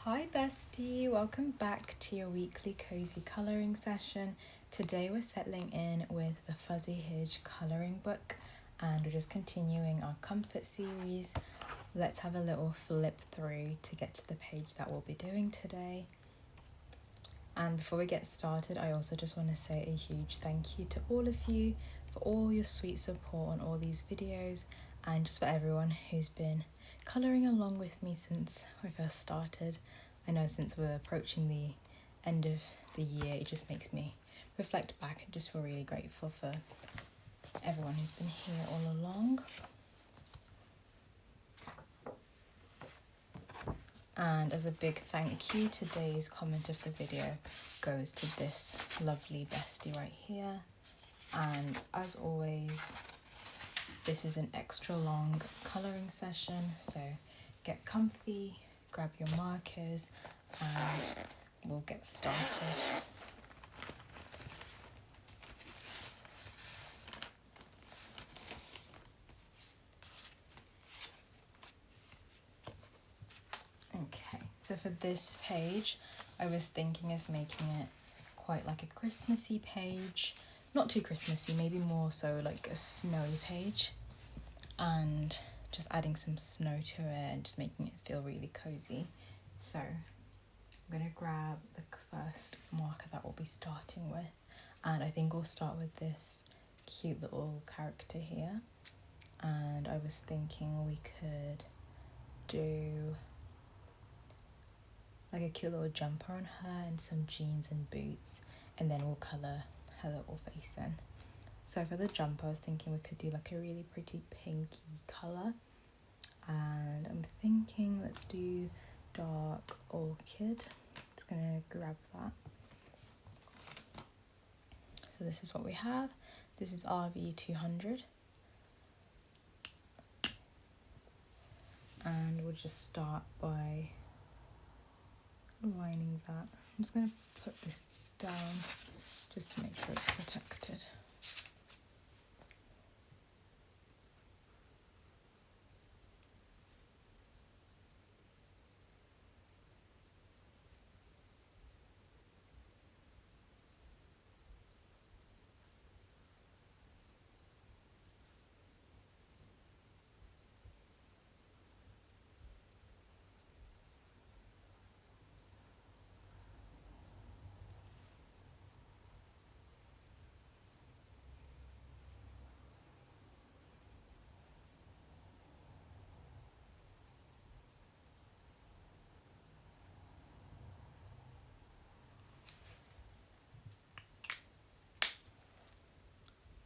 Hi bestie, welcome back to your weekly cozy colouring session. Today we're settling in with the Fuzzy Hygge Coloring Book and we're just continuing our comfort series. Let's have a little flip through to get to the page that we'll be doing today. And before we get started, I also just want to say a huge thank you to all of you for all your sweet support on all these videos and just for everyone who's been colouring along with me since we first started. I know since we're approaching the end of the year, it just makes me reflect back and just feel really grateful for everyone who's been here all along. And as a big thank you, today's comment of the video goes to this lovely bestie right here. And as always, this is an extra long colouring session, so get comfy, grab your markers, and we'll get started. Okay, so for this page, I was thinking of making it quite like a Christmassy page. Not too Christmassy, maybe more so like a snowy page. And just adding some snow to it and just making it feel really cozy. So I'm going to grab the first marker that we'll be starting with. And I think we'll start with this cute little character here. And I was thinking we could do like a cute little jumper on her and some jeans and boots, and then we'll colour her little face in. So for the jumper, I was thinking we could do like a really pretty pinky colour, and I'm thinking let's do dark orchid. Just gonna grab that. So this is what we have. This is RV200, and we'll just start by lining that. I'm just going to put this down just to make sure it's protected.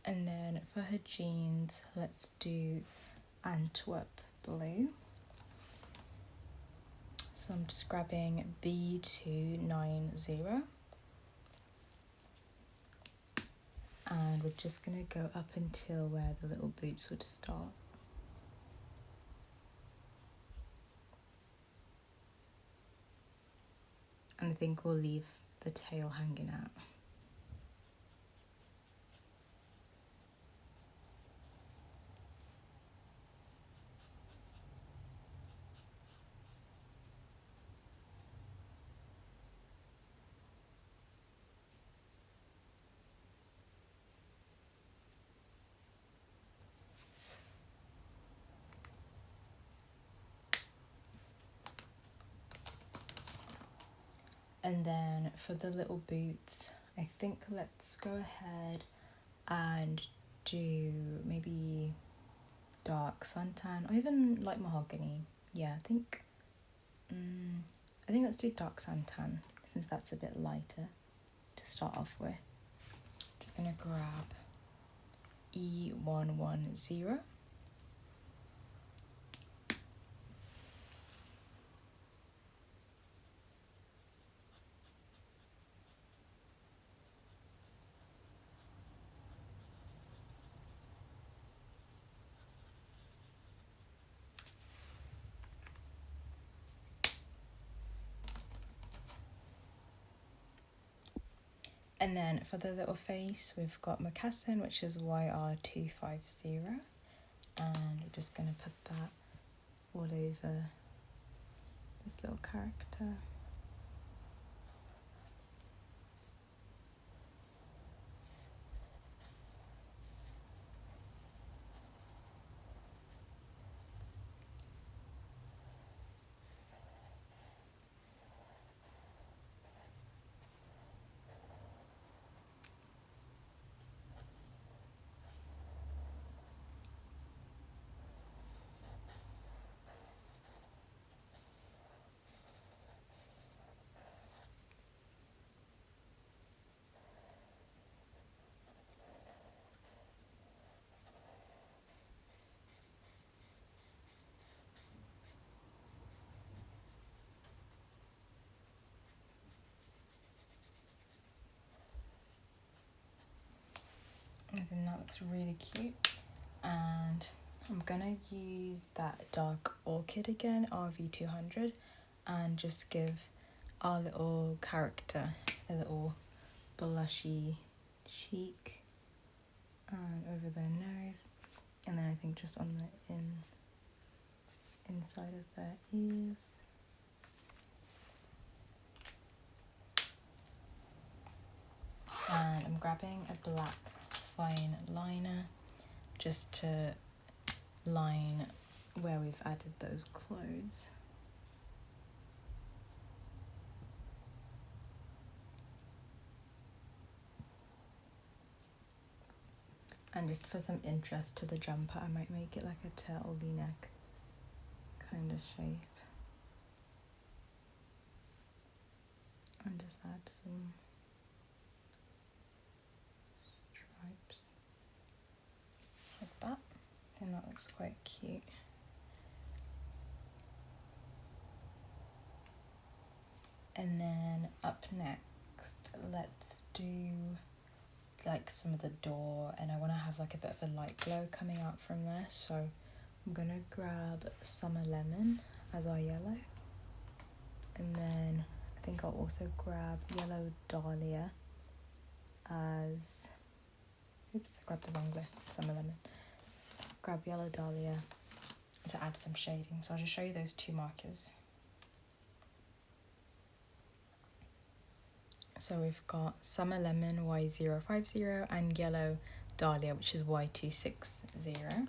And then for her jeans, let's do Antwerp blue. So I'm just grabbing B290. And we're just going to go up until where the little boots would start. And I think we'll leave the tail hanging out. And then for the little boots, I think let's go ahead and do maybe dark suntan or even light mahogany. Yeah, I think let's do dark suntan since that's a bit lighter to start off with. Just gonna grab E110. And then for the little face, we've got Moccasin, which is YR250. And we're just going to put that all over this little character. I think that looks really cute, and I'm gonna use that dark orchid again, RV200, and just give our little character a little blushy cheek and over their nose, and then I think just on the inside of their ears. And I'm grabbing a black fine liner just to line where we've added those clothes. And just for some interest to the jumper, I might make it like a turtley neck kind of shape. And just add some stripes like that. And that looks quite cute. And then up next, let's do like some of the door, and I want to have like a bit of a light glow coming out from there, so I'm gonna grab Summer Lemon as our yellow, and then I think I'll also grab Yellow Dahlia as, oops, I grabbed the wrong glue, Summer Lemon. Grab Yellow Dahlia to add some shading, so I'll just show you those two markers. So we've got Summer Lemon Y050 and Yellow Dahlia, which is Y260.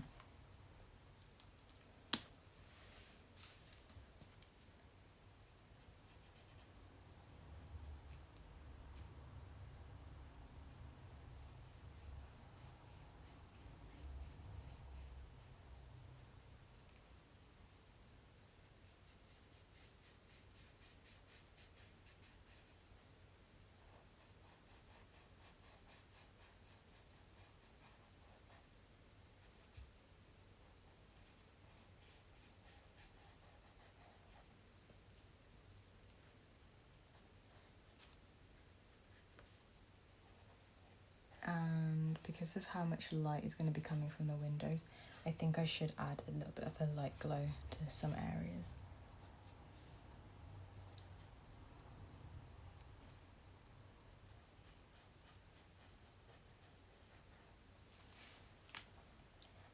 And because of how much light is going to be coming from the windows, I think I should add a little bit of a light glow to some areas.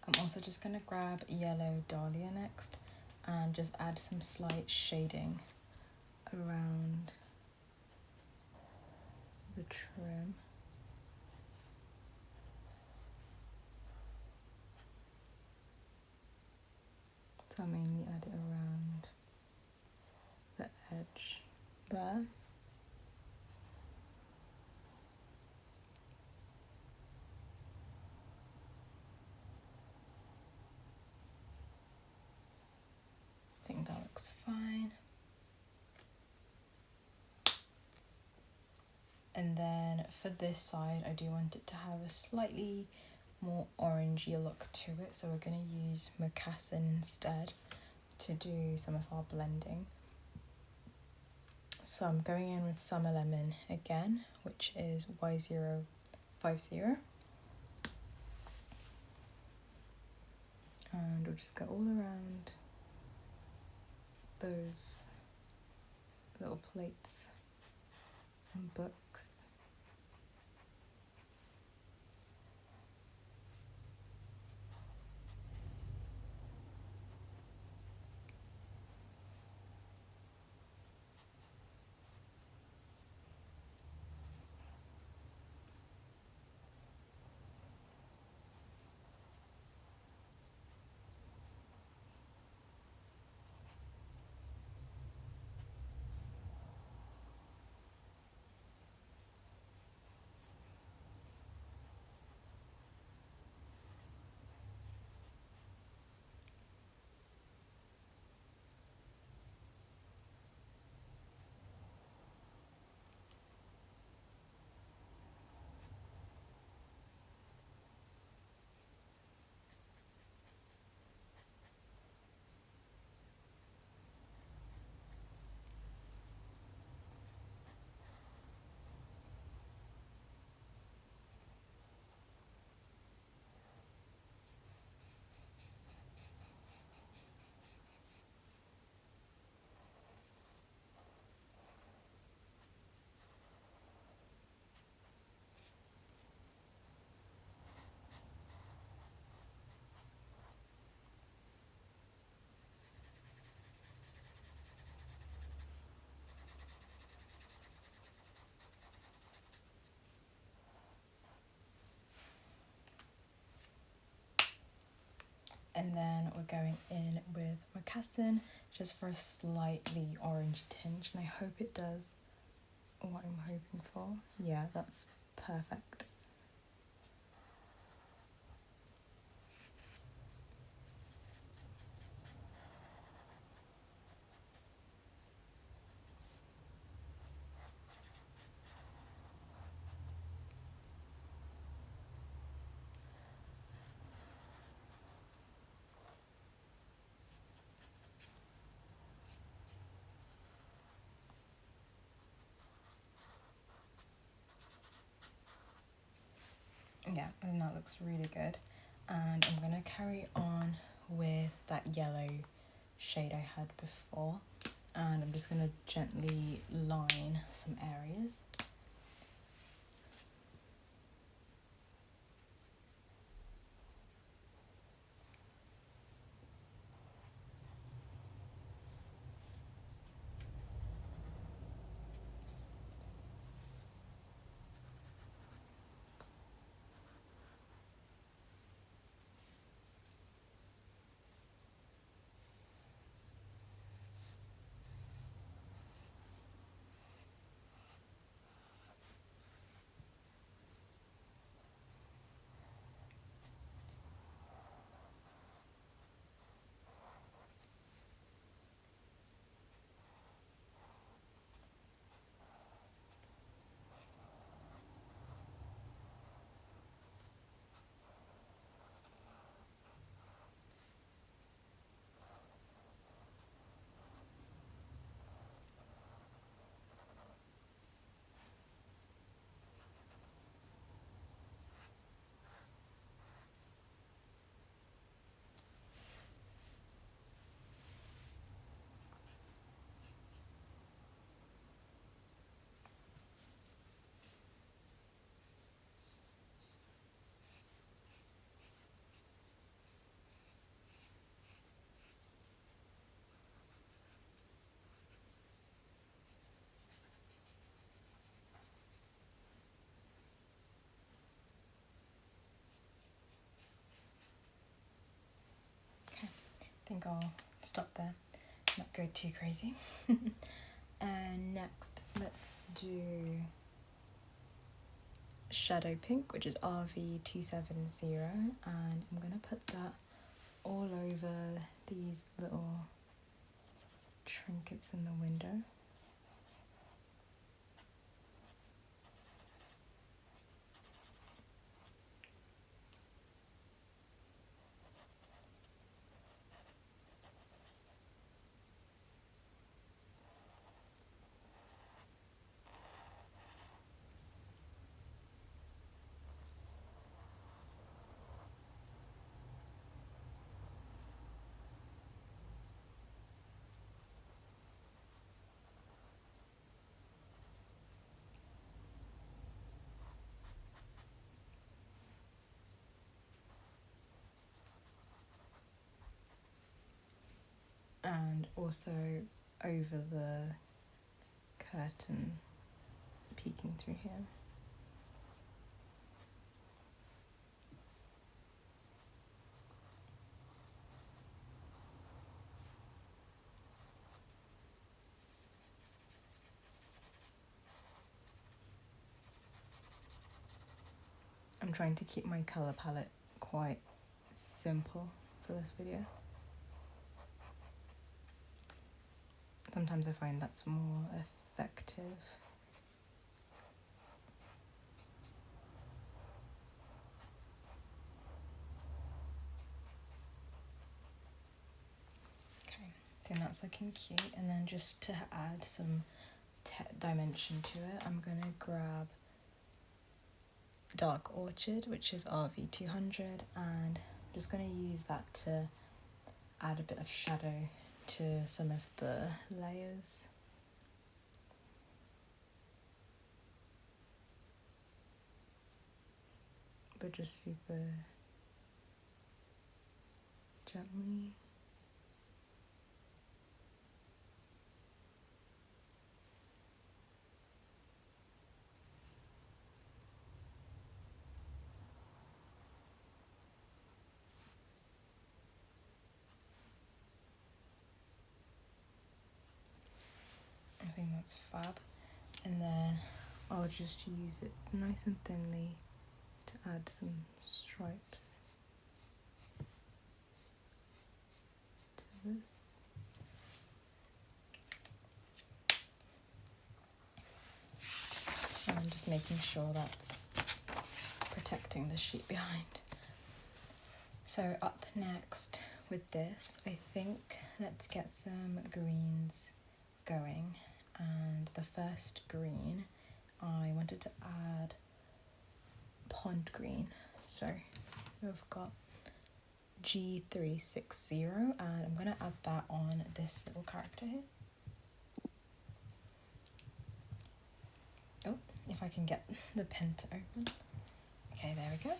I'm also just going to grab Yellow Dahlia next and just add some slight shading around the trim. So I mainly add it around the edge there. I think that looks fine. And then for this side, I do want it to have a slightly more orangey look to it, so we're going to use Mocassin instead to do some of our blending. So I'm going in with Summer Lemon again, which is Y050. And we'll just go all around those little plates and books. And then we're going in with mocassin just for a slightly orangey tinge, and I hope it does what I'm hoping for. Yeah, that's perfect. Yeah, and that looks really good. And I'm going to carry on with that yellow shade I had before. And I'm just going to gently line some areas. Okay, I think I'll stop there, not go too crazy. And next, let's do Shadow Pink, which is RV270, and I'm going to put that all over these little trinkets in the window. And also over the curtain peeking through here. I'm trying to keep my colour palette quite simple for this video. Sometimes I find that's more effective. Okay, I think that's looking cute. And then just to add some dimension to it, I'm going to grab Dark Orchid, which is RV200, and I'm just going to use that to add a bit of shadow to some of the layers. But just super gently. that's fab. And then I'll just use it nice and thinly to add some stripes to this. And I'm just making sure that's protecting the sheet behind. So up next with this, I think let's get some greens going. And the first green, I wanted to add pond green. So we've got G360, and I'm going to add that on this little character here. Oh, if I can get the pen to open. Okay, there we go.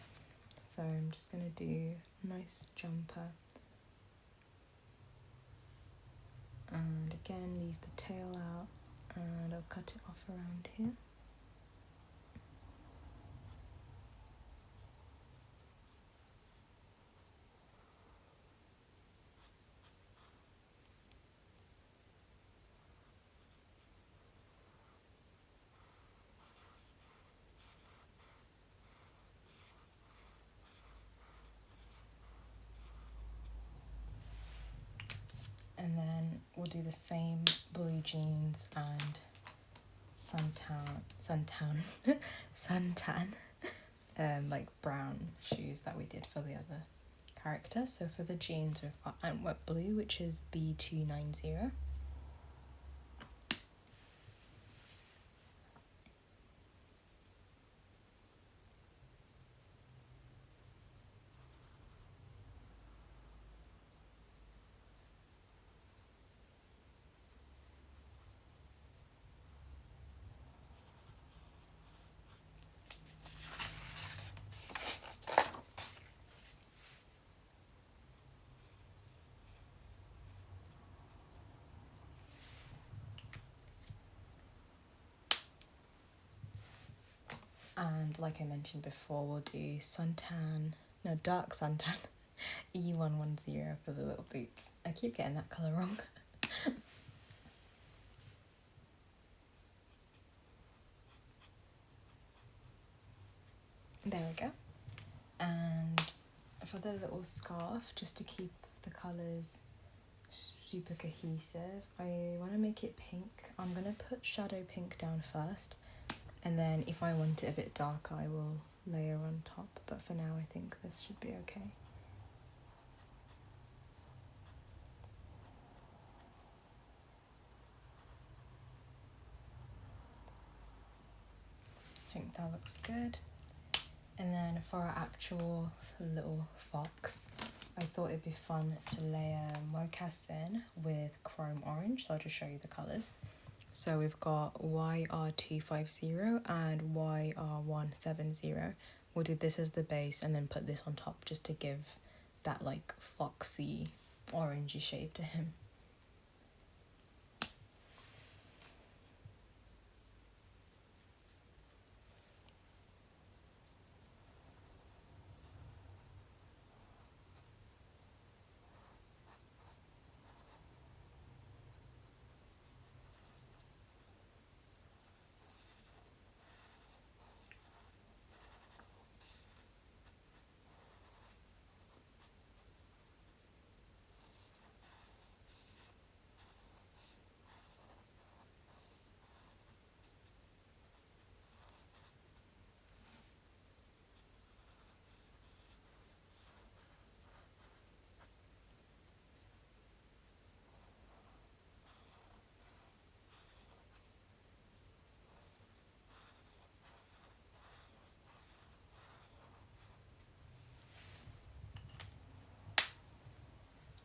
So I'm just going to do a nice jumper. And again, leave the tail out, and I'll cut it off around here. And then we'll do the same blue jeans and suntan, like brown shoes that we did for the other character. So for the jeans, we've got Antwerp Blue, which is B290. And like I mentioned before, we'll do dark suntan, E110 for the little boots. I keep getting that colour wrong. There we go. And for the little scarf, just to keep the colours super cohesive, I want to make it pink. I'm going to put shadow pink down first, and then if I want it a bit darker, I will layer on top, but for now I think this should be okay. I think that looks good. And then for our actual little fox, I thought it'd be fun to layer moccasin with chrome orange, so I'll just show you the colours. So we've got YR250 and YR170. We'll do this as the base and then put this on top just to give that like foxy orangey shade to him.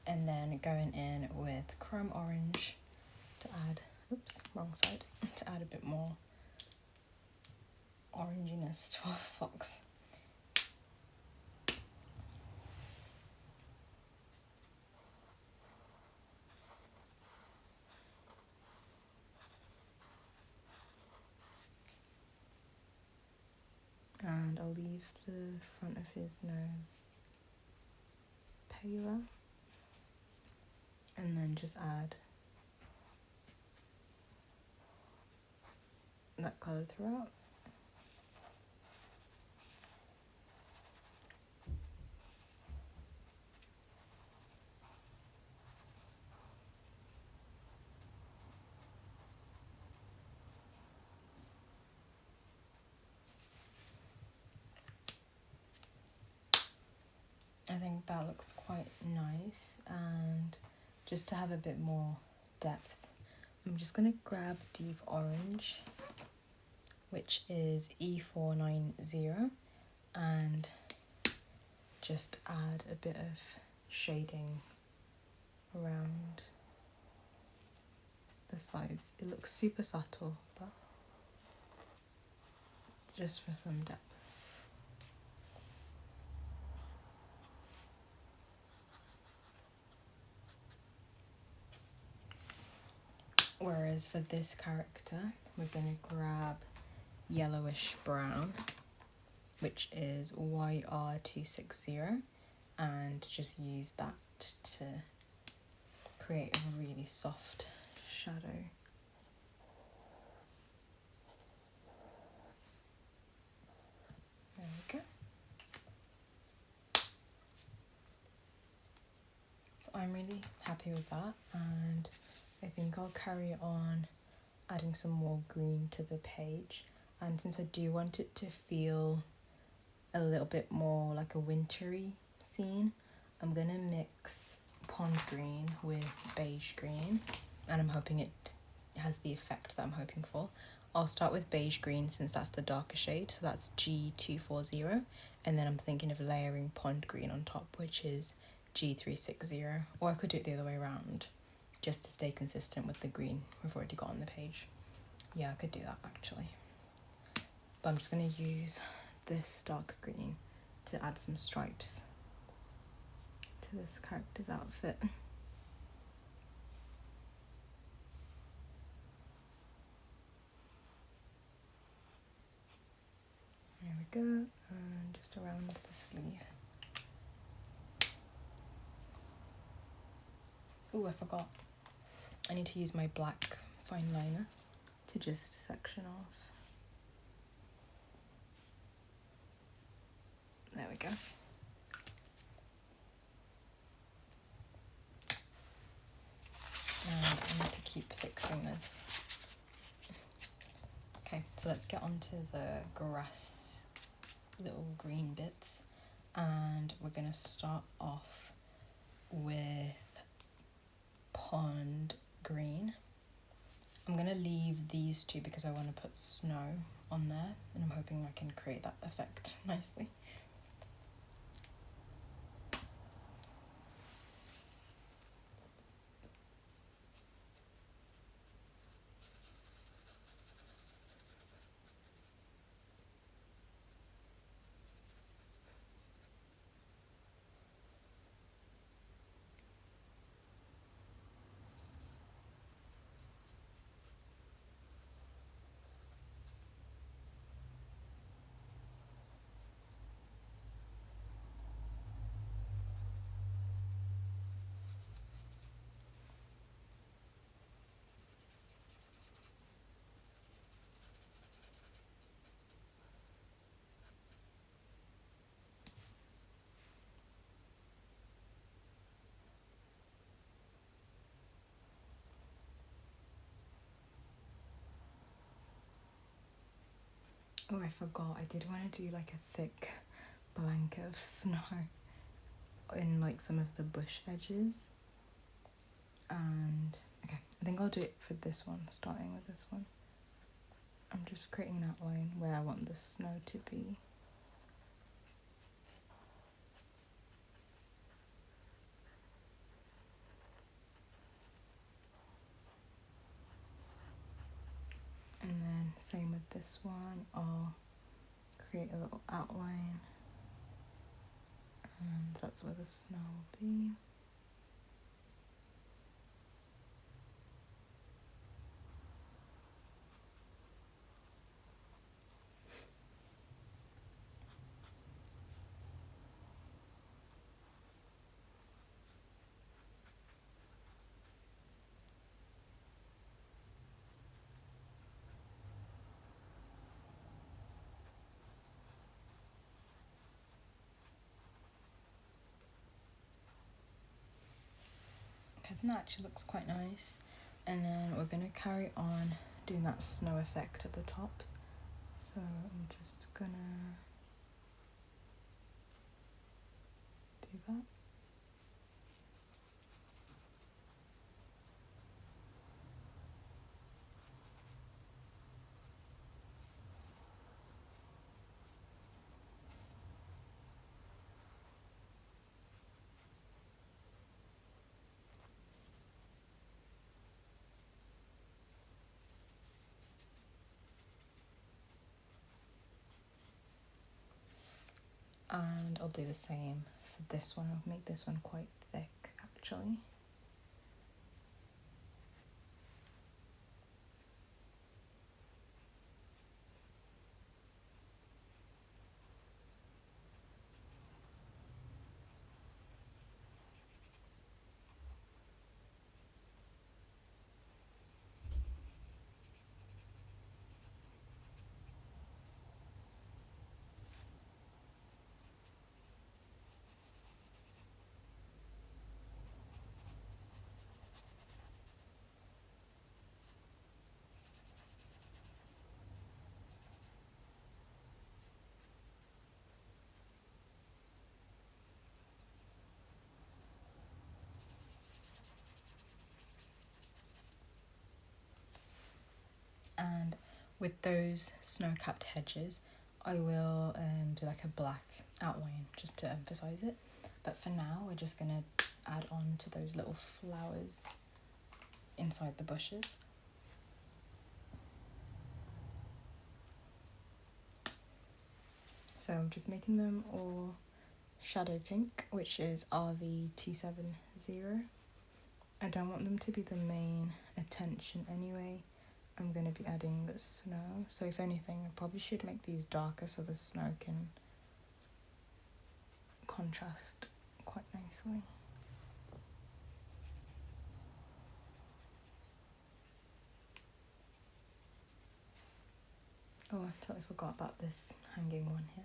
And then going in with chrome orange to add, oops, wrong side, to add a bit more oranginess to our fox. And I'll leave the front of his nose paler, and then just add that colour throughout. I think that looks quite nice, and just to have a bit more depth, I'm just going to grab deep orange, which is E490, and just add a bit of shading around the sides. It looks super subtle, but just for some depth. Whereas for this character, we're going to grab yellowish brown, which is YR260, and just use that to create a really soft shadow. There we go. So I'm really happy with that, and I think I'll carry on adding some more green to the page. And since I do want it to feel a little bit more like a wintry scene, I'm gonna mix pond green with beige green, and I'm hoping it has the effect that I'm hoping for. I'll start with beige green since that's the darker shade, so that's G240, and then I'm thinking of layering pond green on top, which is G360, or I could do it the other way around, just to stay consistent with the green we've already got on the page. Yeah, I could do that actually. But I'm just going to use this dark green to add some stripes to this character's outfit. There we go, and just around the sleeve. Oh, I forgot. I need to use my black fine liner to just section off. There we go. And I need to keep fixing this. Okay, so let's get onto the grass little green bits, and we're going to start off with pond green. I'm going to leave these two because I want to put snow on there, and I'm hoping I can create that effect nicely. Oh, I forgot. I did want to do like a thick blanket of snow in like some of the bush edges. And okay, I think I'll do it for this one, starting with this one. I'm just creating an outline where I want the snow to be. And then same with this one, I'll create a little outline, and that's where the snow will be. I think that actually looks quite nice. And then we're going to carry on doing that snow effect at the tops. So I'm just gonna do that. And I'll do the same for this one. I'll make this one quite thick actually. And with those snow-capped hedges, I will do like a black outline just to emphasize it. But for now, we're just gonna add on to those little flowers inside the bushes. So I'm just making them all shadow pink, which is RV270. I don't want them to be the main attention anyway. I'm going to be adding snow, so if anything I probably should make these darker so the snow can contrast quite nicely. Oh, I totally forgot about this hanging one here.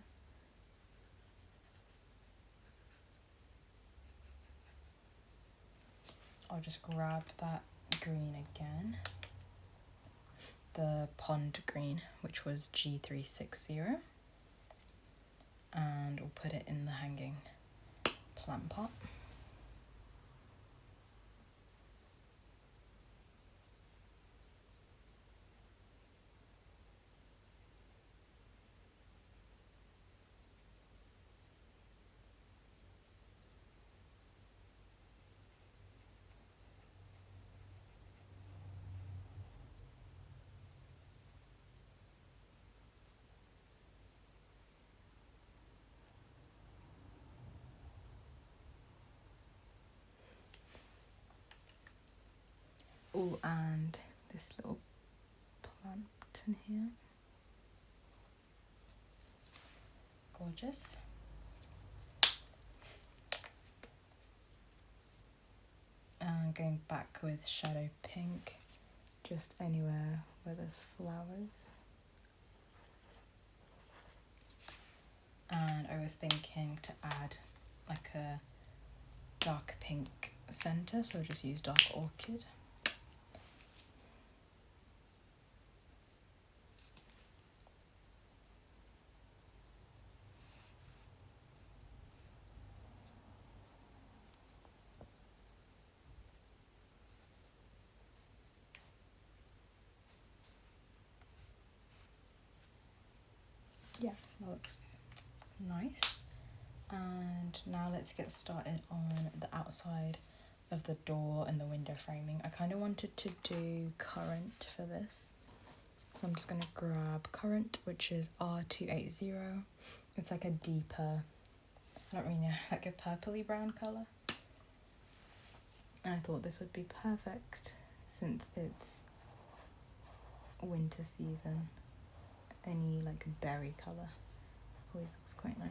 I'll just grab that green again, the pond green, which was G360, and we'll put it in the hanging plant pot. Oh, and this little plant in here. Gorgeous. And going back with shadow pink, just anywhere where there's flowers. And I was thinking to add like a dark pink centre, so I'll just use dark orchid. Yeah, that looks nice. And now let's get started on the outside of the door and the window framing. I kind of wanted to do currant for this, so I'm just going to grab currant, which is R280. It's like a deeper, I don't really know, like a purpley brown colour. And I thought this would be perfect since it's winter season. Any like berry colour always looks quite nice.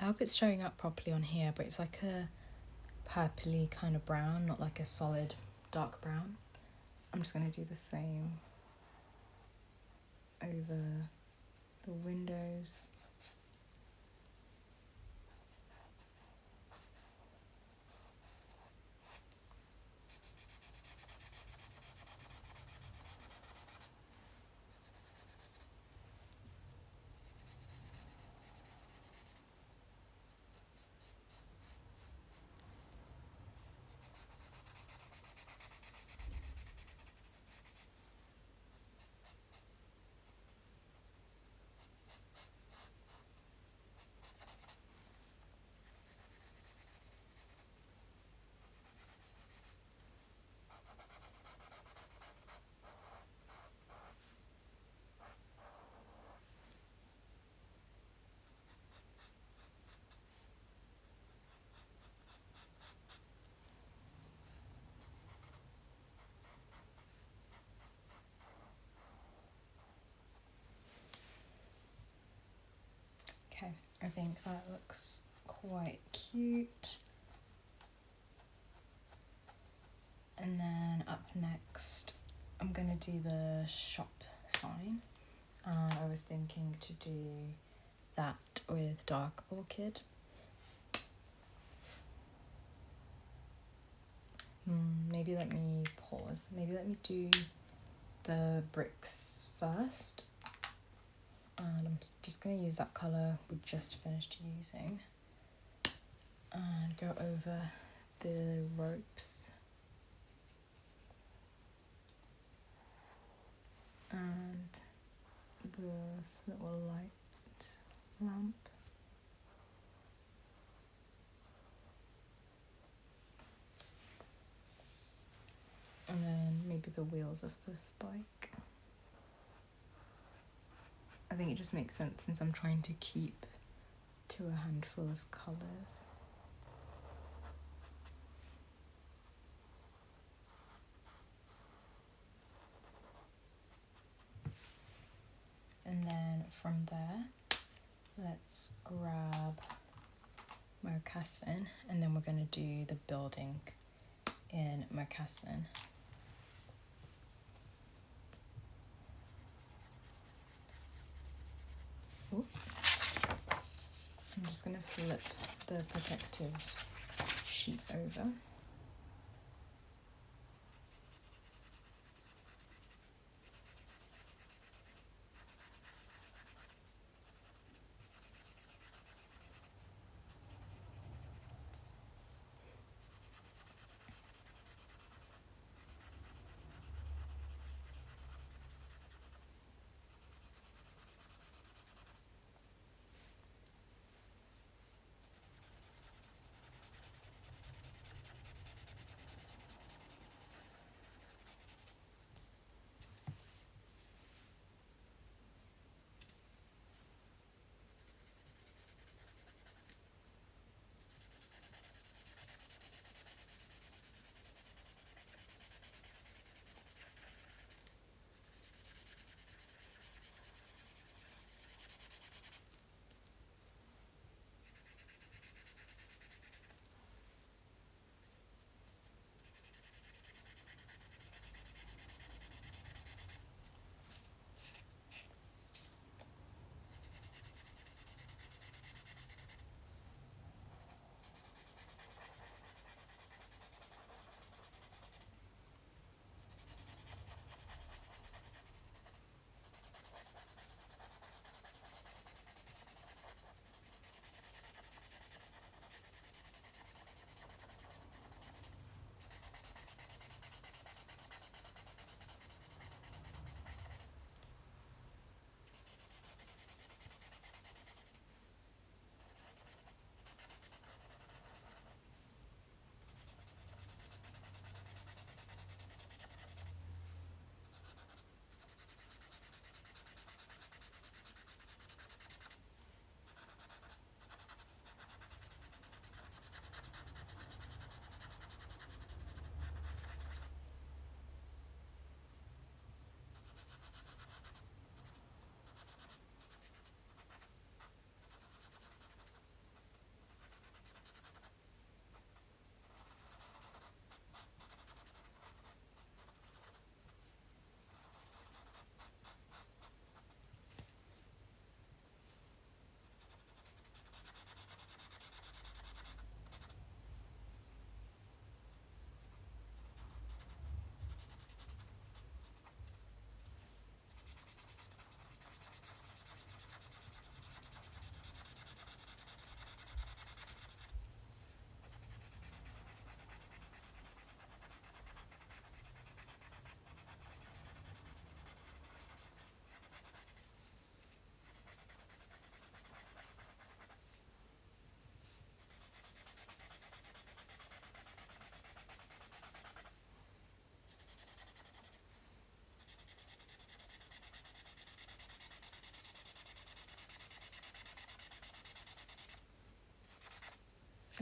I hope it's showing up properly on here, but it's like a purpley kind of brown, not like a solid dark brown. I'm just going to do the same over the windows. Okay, I think that looks quite cute. And then up next, I'm gonna do the shop sign. And I was thinking to do that with dark orchid. Maybe let me pause. Maybe let me do the bricks first. And I'm just going to use that colour we just finished using. And go over the ropes. And this little light lamp. And then maybe the wheels of this bike. I think it just makes sense since I'm trying to keep to a handful of colours. And then from there, let's grab Moccasin, and then we're going to do the building in Moccasin. Ooh. I'm just going to flip the protective sheet over.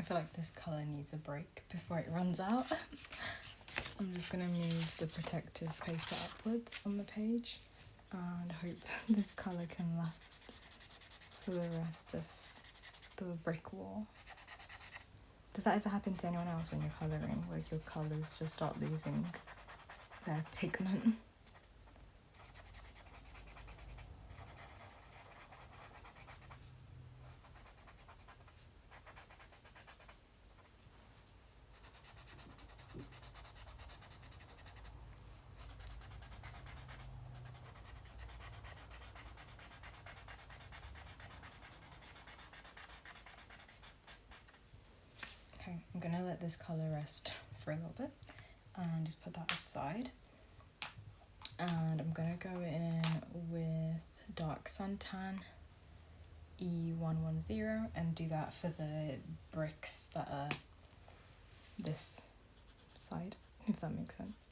feel like this colour needs a break before it runs out. I'm just going to move the protective paper upwards on the page and hope this colour can last for the rest of the brick wall. Does that ever happen to anyone else when you're colouring? Like your colours just start losing their pigment? Okay, I'm going to let this colour rest for a little bit and just put that aside. And I'm going to go in with dark suntan E110 and do that for the bricks that are this side, if that makes sense.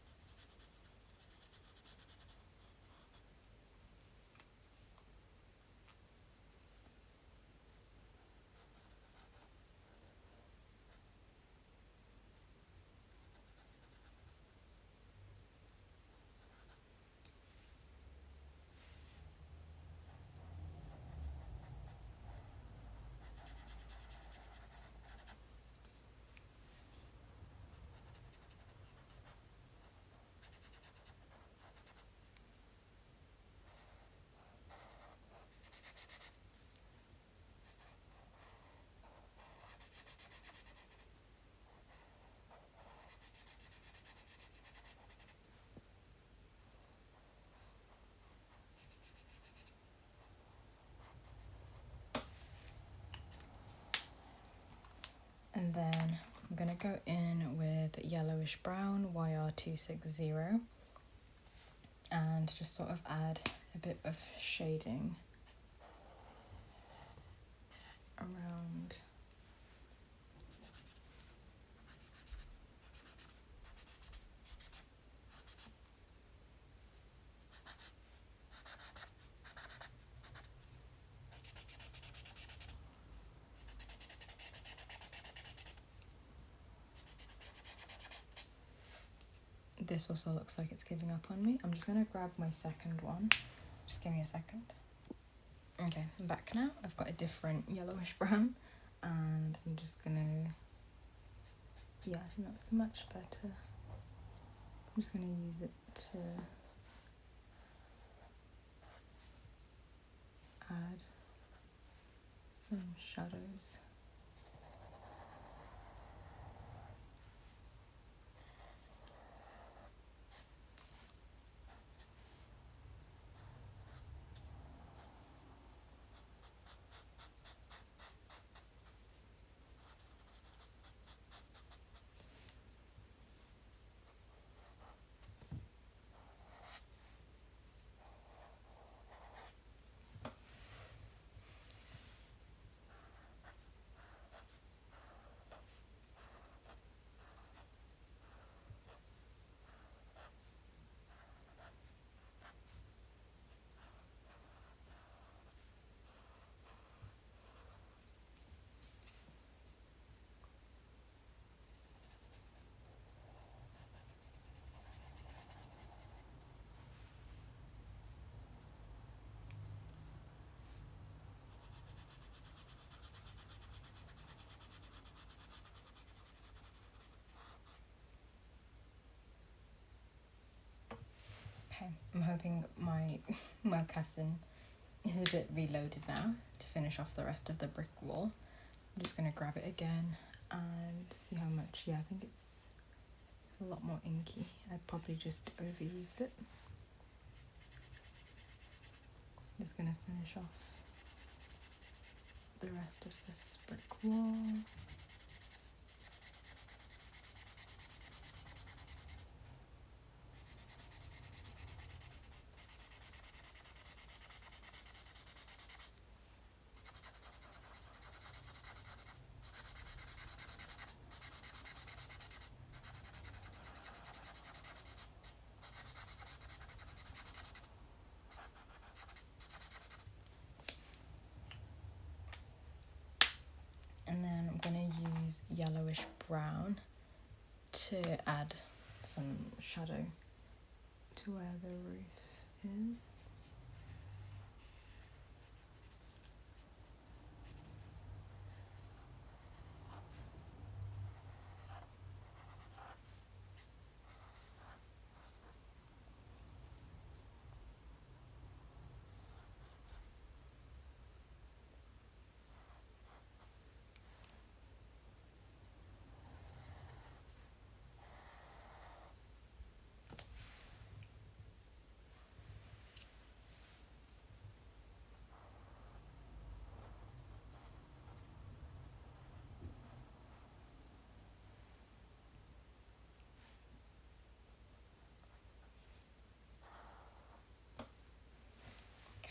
And then I'm going to go in with yellowish brown YR260 and just sort of add a bit of shading around. This also looks like it's giving up on me. I'm just going to grab my second one. Just give me a second. Okay, I'm back now. I've got a different yellowish brown and I'm just going to, yeah, I think that's much better. I'm just going to use it to add some shadows. Okay, I'm hoping my Mercassin is a bit reloaded now to finish off the rest of the brick wall. I'm just going to grab it again and see how much. Yeah, I think it's a lot more inky. I probably just overused it. Just going to finish off the rest of this brick wall. And then I'm going to add some shadow to where the roof is.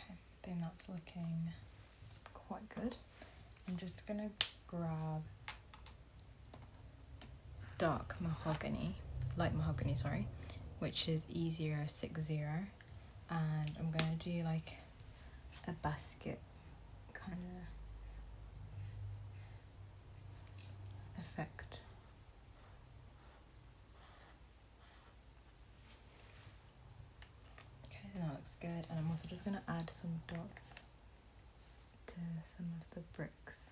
I think that's looking quite good. I'm just gonna grab light mahogany, sorry, which is E060, and I'm gonna do like a basket kind of effect. Okay, that looks good, and I'm also just gonna add some dots to some of the bricks.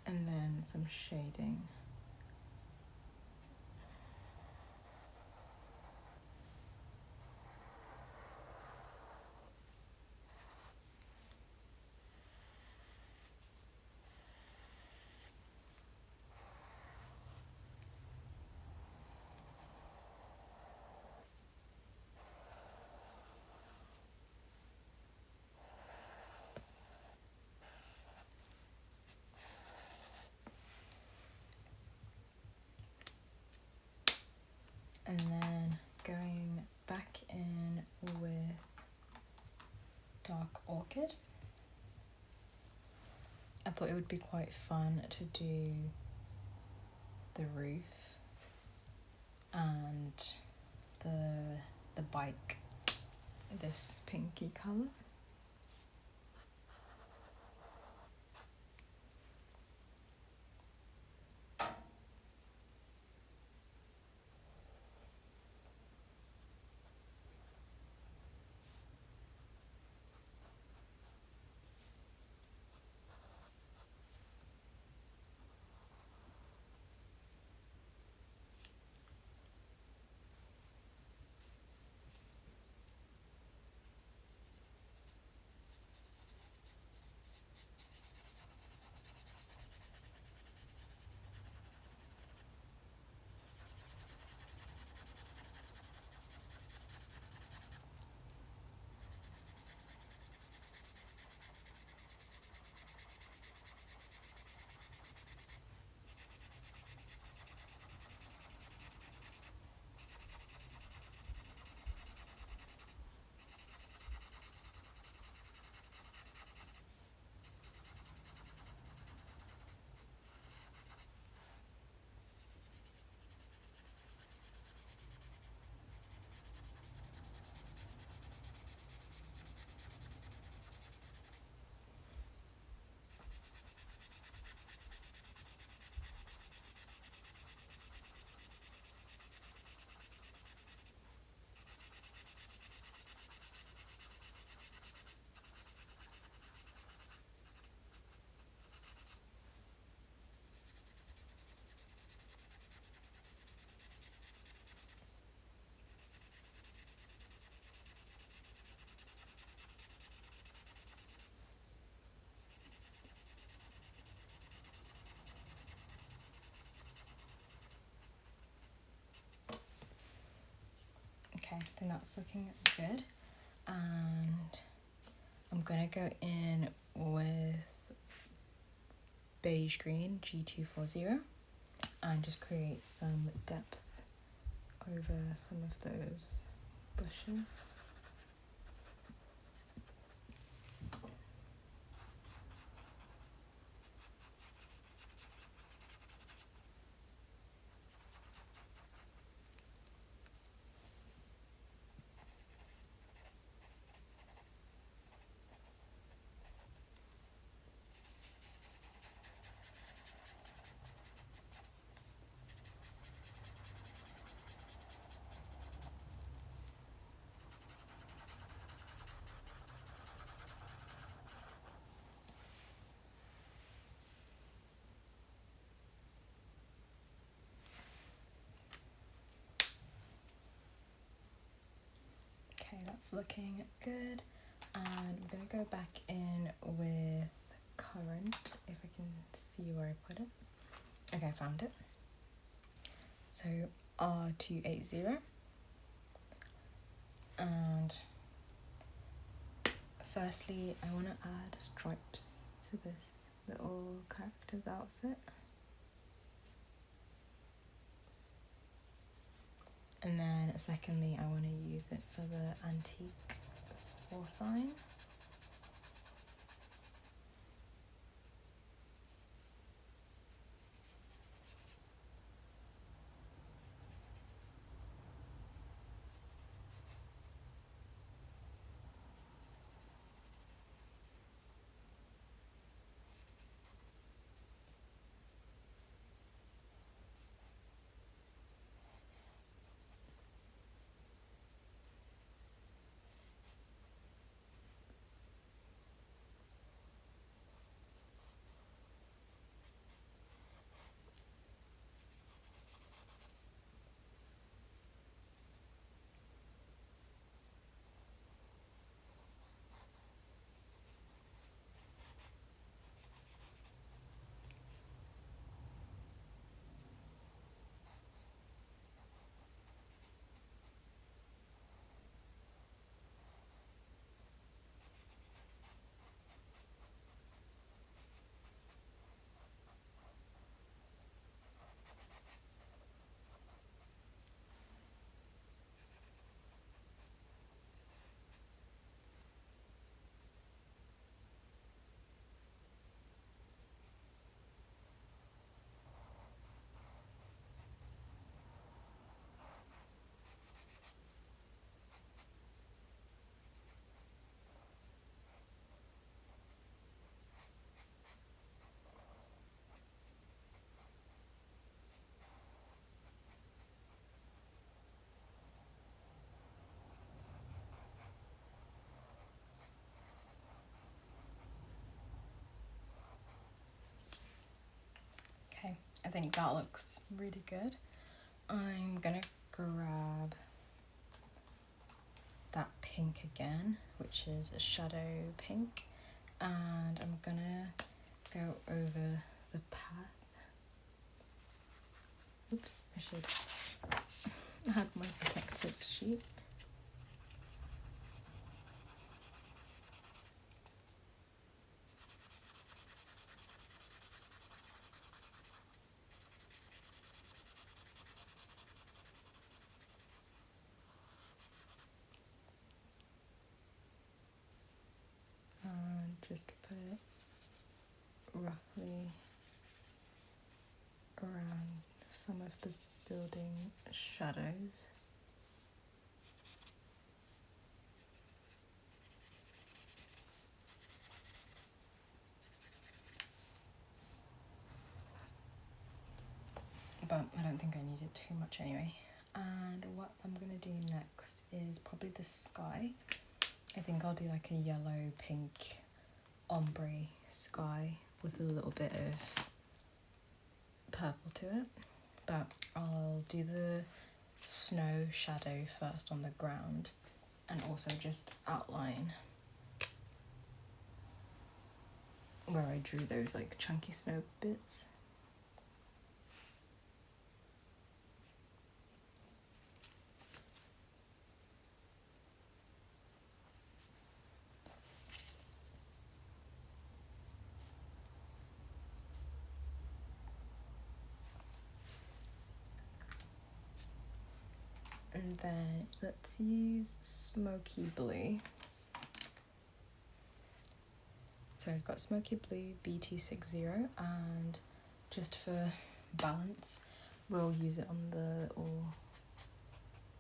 And then some shading. And then going back in with dark orchid. I thought it would be quite fun to do the roof and the bike this pinky colour. Okay, I think that's looking good. And I'm gonna go in with beige green G240 and just create some depth over some of those bushes. That's looking good. And I'm going to go back in with currant, if I can see where I put it. Okay, I found it. So R280. And firstly, I want to add stripes to this little character's outfit. And then secondly, I want to use it for the antique store sign. Okay, I think that looks really good. I'm gonna grab that pink again, which is a shadow pink, and I'm gonna go over the path. Oops, I should add my protective sheet. And just put it roughly around some of the building shadows. But I don't think I need it too much anyway. And what I'm gonna do next is probably the sky. I think I'll do like a yellow pink ombre sky with a little bit of purple to it. But I'll do the snow shadow first on the ground and also just outline where I drew those like chunky snow bits. And then let's use smoky blue. So I've got smoky blue B260, and just for balance, we'll use it on the little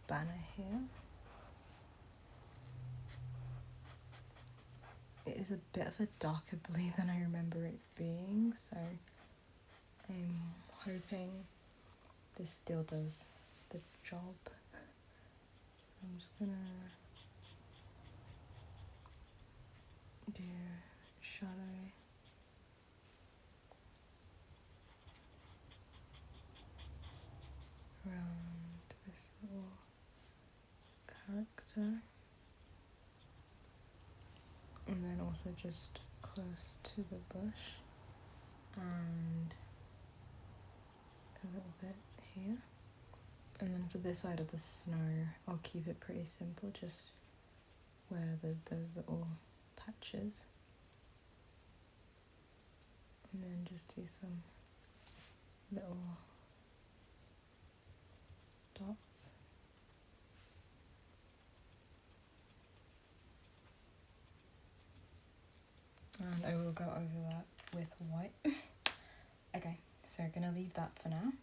banner here. It is a bit of a darker blue than I remember it being, so I'm hoping this still does the job. So I'm just gonna do shadow around this little character. also just close to the bush and a little bit here. And then for this side of the snow, I'll keep it pretty simple, just where there's those little patches. And then just do some little dots. And I will go over that with white. Okay, so we're gonna leave that for now.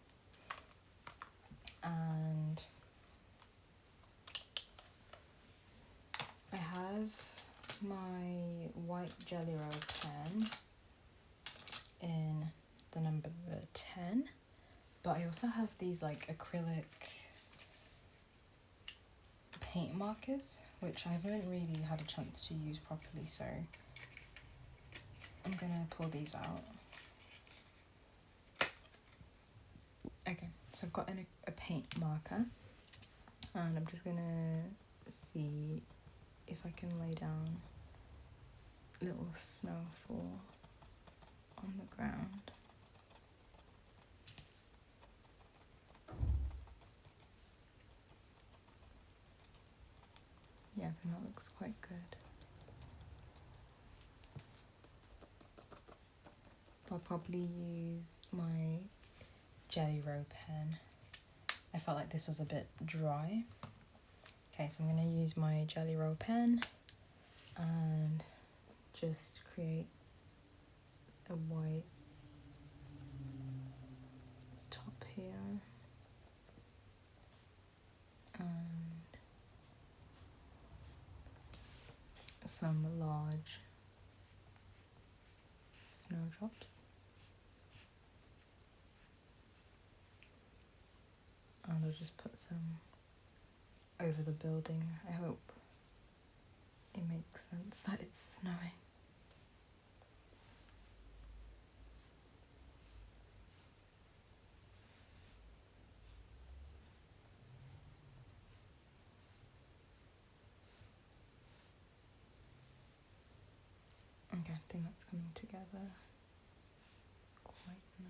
And I have my white Jelly Roll pen in the number 10, but I also have these like acrylic paint markers, which I haven't really had a chance to use properly, so I'm gonna pull these out. Okay, so I've got a paint marker, and I'm just gonna see if I can lay down little snowfall on the ground. Yeah, I think that looks quite good. I'll probably use my Jelly Roll pen. I felt like this was a bit dry. Okay, so I'm going to use my Jelly Roll pen and just create a white top here and some large snowdrops. And I'll just put some over the building. I hope it makes sense that it's snowing. Okay, I think that's coming together quite nice.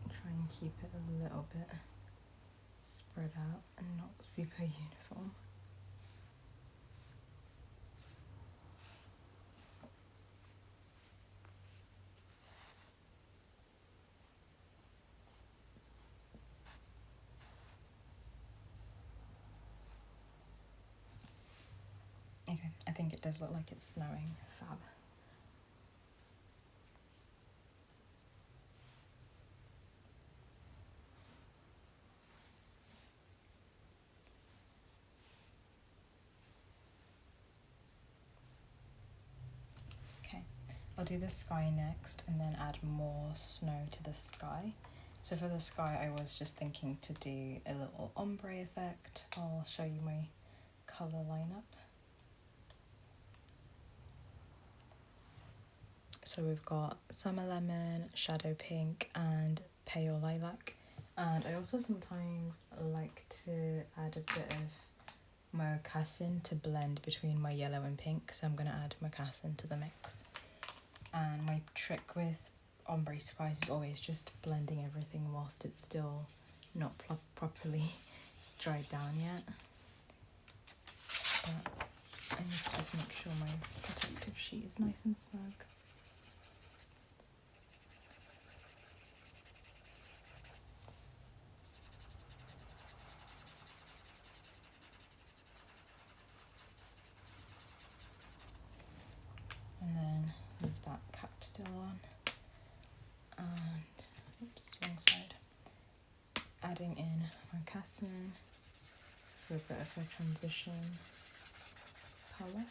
Try and keep it a little bit spread out and not super uniform. Okay, I think it does look like it's snowing. Fab. Okay, I'll do the sky next and then add more snow to the sky. So for the sky, I was just thinking to do a little ombre effect. I'll show you my colour lineup. So we've got Summer Lemon, Shadow Pink and Pale Lilac. And I also sometimes like to add a bit of mocassin to blend between my yellow and pink. So I'm going to add mocassin to the mix. And my trick with ombre skies is always just blending everything whilst it's still not properly dried down yet. But I need to just make sure my protective sheet is nice and snug. And then leave that cap still on. And, oops, wrong side. Adding in mocassin for a bit of a transition colour.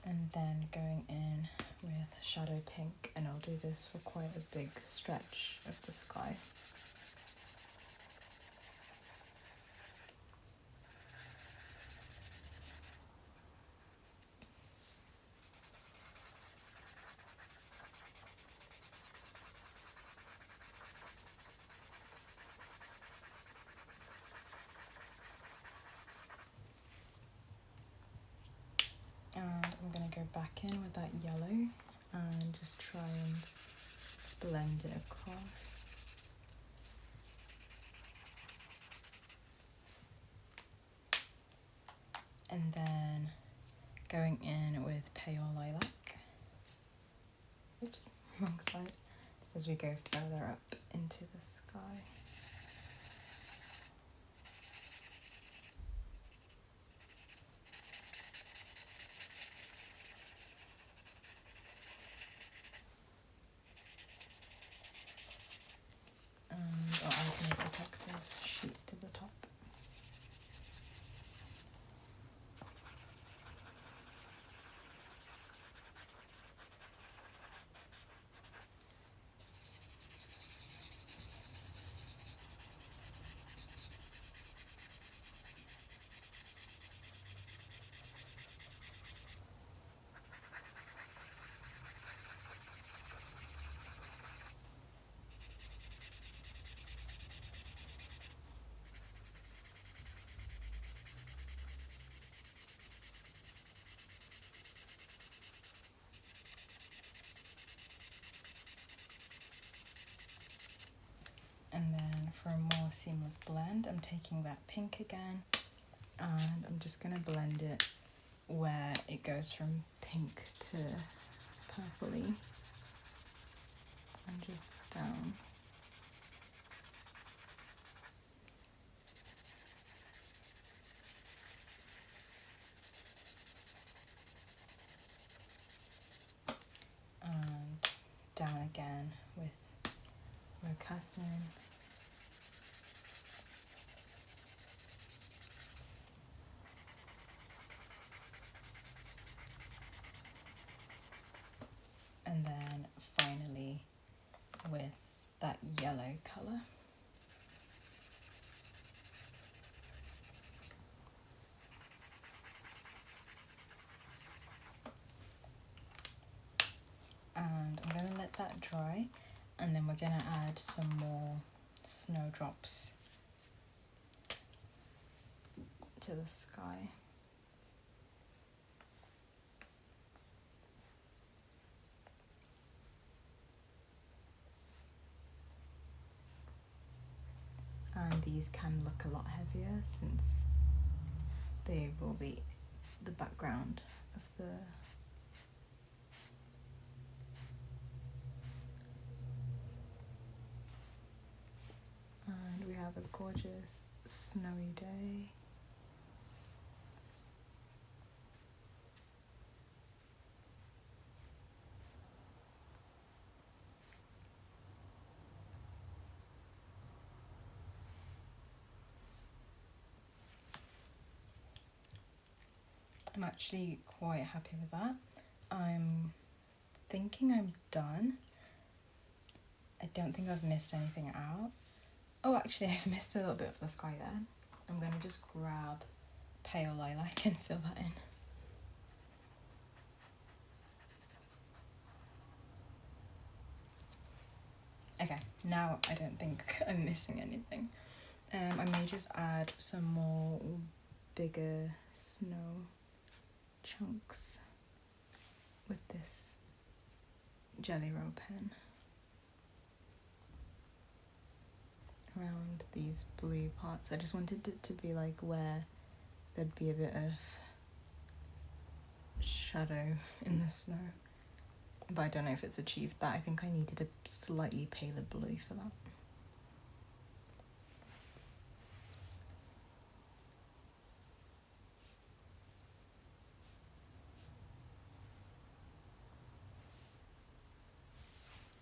And then going in with shadow pink, and I'll do this for quite a big stretch of the sky. And I'm going to go back in with that yellow and just try and blend it across. And then going in with pale lilac. Oops, wrong side. As we go further up into the sky. And I'll add a protective sheet to the top. And then for a more seamless blend, I'm taking that pink again and I'm just going to blend it where it goes from pink to purpley and just down. And down again with mocassin. And then finally with that yellow colour. And I'm going to let that dry, and then we're going to add some more snowdrops to the sky. And these can look a lot heavier since they will be the background of the and we have a gorgeous snowy day. I'm actually quite happy with that. I'm thinking I'm done. I don't think I've missed anything out. Oh, actually I've missed a little bit of the sky there. I'm going to just grab pale lilac and fill that in. Okay, now I don't think I'm missing anything. I may just add some more bigger snow chunks with this Jelly Roll pen around these blue parts. I just wanted it to be like where there'd be a bit of shadow in the snow, but I don't know if it's achieved that. I think I needed a slightly paler blue for that.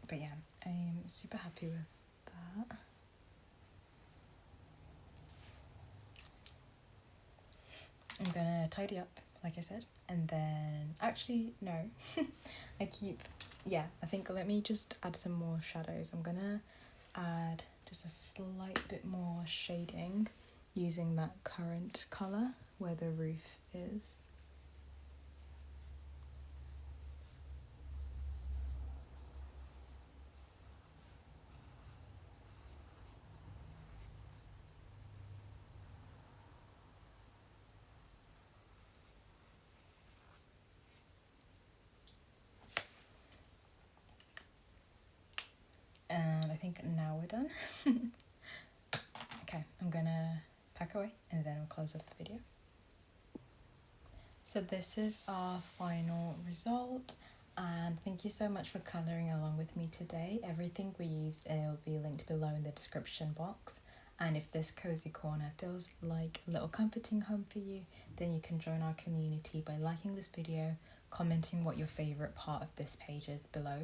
But yeah, I'm super happy with that. I'm gonna tidy up like I said. And then, actually, no, I think let me just add some more shadows. I'm gonna add just a slight bit more shading using that current colour where the roof is. And I think now we're done. Okay, I'm gonna pack away and then we'll close up the video. So this is our final result, and thank you so much for colouring along with me today. Everything we used will be linked below in the description box, and if this cozy corner feels like a little comforting home for you, then you can join our community by liking this video, commenting what your favourite part of this page is below,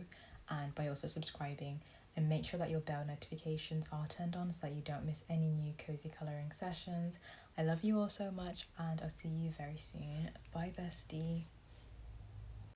and by also subscribing. And make sure that your bell notifications are turned on so that you don't miss any new cozy colouring sessions. I love you all so much, and I'll see you very soon. Bye, bestie.